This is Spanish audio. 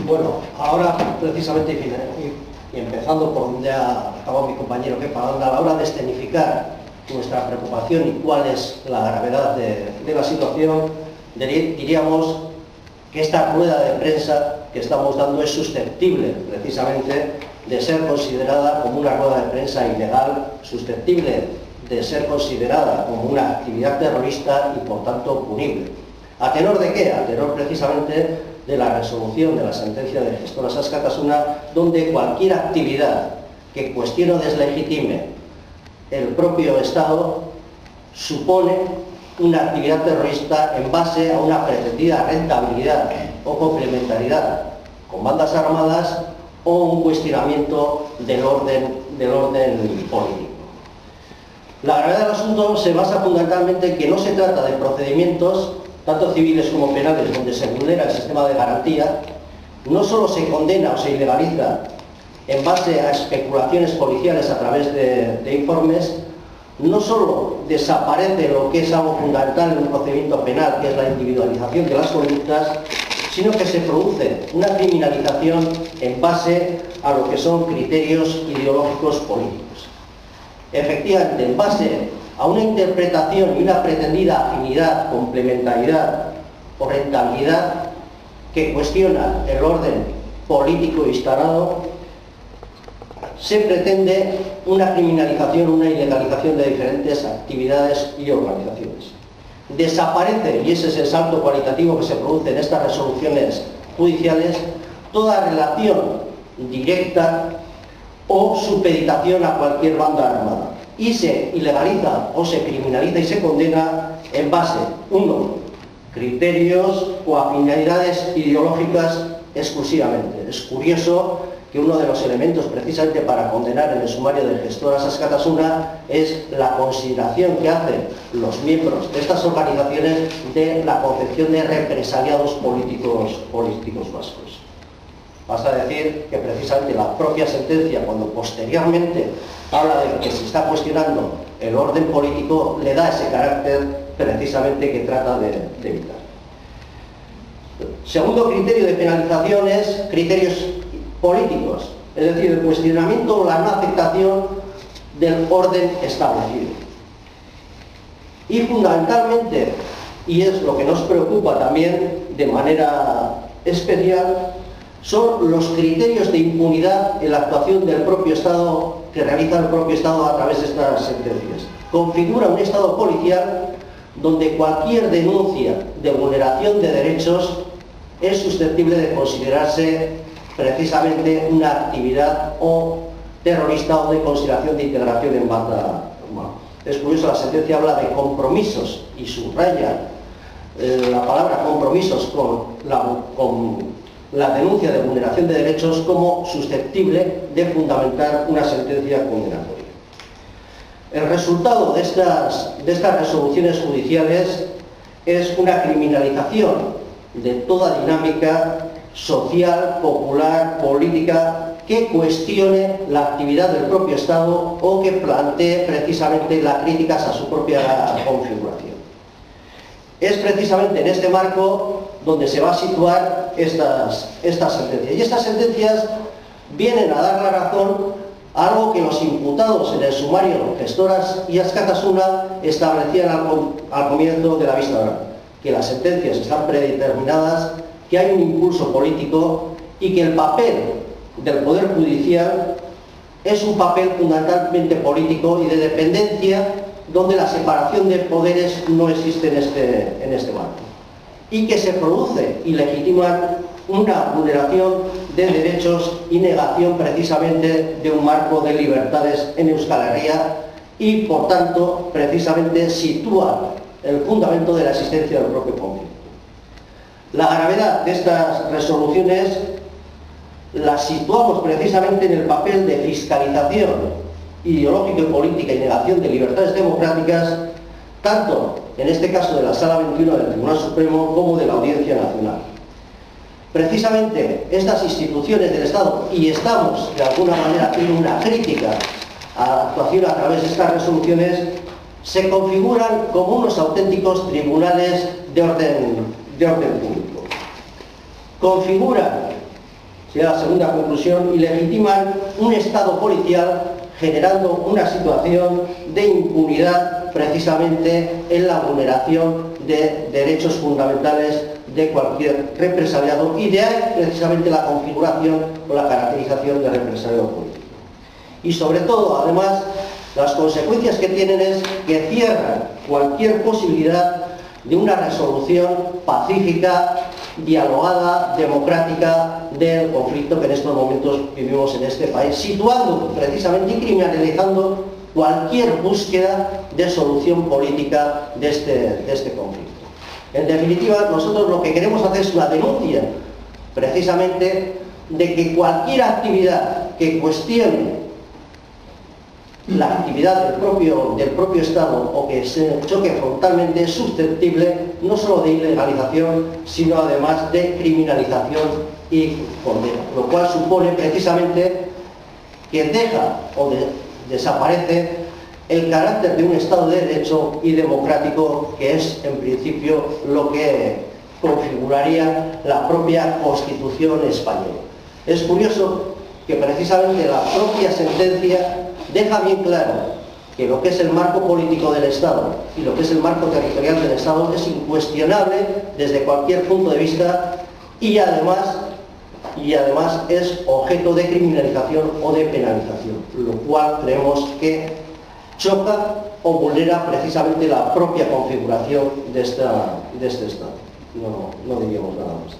Bueno, ahora precisamente y empezando por donde ha acabado mi compañero Kepa, a la hora de escenificar nuestra preocupación y cuál es la gravedad de la situación, diríamos que esta rueda de prensa que estamos dando es susceptible precisamente de ser considerada como una rueda de prensa ilegal, susceptible de ser considerada como una actividad terrorista y por tanto punible. ¿A tenor de qué? A tenor precisamente de la resolución de la sentencia de Gestoras Askatasuna, donde cualquier actividad que cuestione o deslegitime el propio Estado supone una actividad terrorista en base a una pretendida rentabilidad o complementariedad con bandas armadas o un cuestionamiento del orden político. La gravedad del asunto se basa fundamentalmente en que no se trata de procedimientos tanto civiles como penales, donde se vulnera el sistema de garantía. No solo se condena o se ilegaliza en base a especulaciones policiales a través de informes, no solo desaparece lo que es algo fundamental en un procedimiento penal, que es la individualización de las conductas, sino que se produce una criminalización en base a lo que son criterios ideológicos políticos. Efectivamente, en base a una interpretación y una pretendida afinidad, complementariedad o rentabilidad que cuestiona el orden político instalado, se pretende una criminalización, una ilegalización de diferentes actividades y organizaciones. Desaparece, y ese es el salto cualitativo que se produce en estas resoluciones judiciales, toda relación directa o supeditación a cualquier banda armada, y se ilegaliza o se criminaliza y se condena en base, uno, criterios o afinidades ideológicas exclusivamente. Es curioso que uno de los elementos precisamente para condenar en el sumario del Gestoras Askatasuna es la consideración que hacen los miembros de estas organizaciones de la concepción de represaliados políticos vascos. Vas a decir que precisamente la propia sentencia, cuando posteriormente habla de que se está cuestionando el orden político, le da ese carácter precisamente que trata de evitar. Segundo criterio de penalización es criterios políticos, es decir, el cuestionamiento o la no aceptación del orden establecido. Y fundamentalmente, y es lo que nos preocupa también de manera especial, son los criterios de impunidad en la actuación del propio Estado, que realiza el propio Estado a través de estas sentencias. Configura un Estado policial donde cualquier denuncia de vulneración de derechos es susceptible de considerarse precisamente una actividad o terrorista o de consideración de integración en banda armada. Es curioso, la sentencia habla de compromisos y subraya la palabra compromisos con la denuncia de vulneración de derechos como susceptible de fundamentar una sentencia condenatoria. El resultado de estas resoluciones judiciales es una criminalización de toda dinámica social, popular, política que cuestione la actividad del propio Estado o que plantee precisamente las críticas a su propia configuración. Es precisamente en este marco donde se va a situar estas sentencias. Y estas sentencias vienen a dar la razón a algo que los imputados en el sumario Gestoras y Askatasuna establecían al comienzo de la vista oral, que las sentencias están predeterminadas, que hay un impulso político y que el papel del Poder Judicial es un papel fundamentalmente político y de dependencia, donde la separación de poderes no existe en este marco, y que se produce y legitima una vulneración de derechos y negación precisamente de un marco de libertades en Euskal Herria y, por tanto, precisamente sitúa el fundamento de la existencia del propio conflicto. La gravedad de estas resoluciones la situamos precisamente en el papel de fiscalización ideológica y política y negación de libertades democráticas, tanto en este caso de la Sala 21 del Tribunal Supremo como de la Audiencia Nacional. Precisamente estas instituciones del Estado, y estamos de alguna manera haciendo una crítica a la actuación a través de estas resoluciones, se configuran como unos auténticos tribunales de orden público. Configuran sería la segunda conclusión, y legitiman un Estado policial generando una situación de impunidad precisamente en la vulneración de derechos fundamentales de cualquier represaliado, y de ahí precisamente la configuración o la caracterización de represaliado político. Y sobre todo, además, las consecuencias que tienen es que cierran cualquier posibilidad de una resolución pacífica, dialogada, democrática del conflicto que en estos momentos vivimos en este país, situando precisamente y criminalizando cualquier búsqueda de solución política de este conflicto. En definitiva, nosotros lo que queremos hacer es una denuncia precisamente de que cualquier actividad que cuestione la actividad del propio Estado o que se choque frontalmente es susceptible no solo de ilegalización, sino además de criminalización y condena, lo cual supone precisamente que deja o desaparece el carácter de un Estado de Derecho y democrático, que es en principio lo que configuraría la propia Constitución española. Es curioso que precisamente la propia sentencia deja bien claro que lo que es el marco político del Estado y lo que es el marco territorial del Estado es incuestionable desde cualquier punto de vista, y además es objeto de criminalización o de penalización, lo cual creemos que choca o vulnera precisamente la propia configuración de este Estado. No diríamos nada más.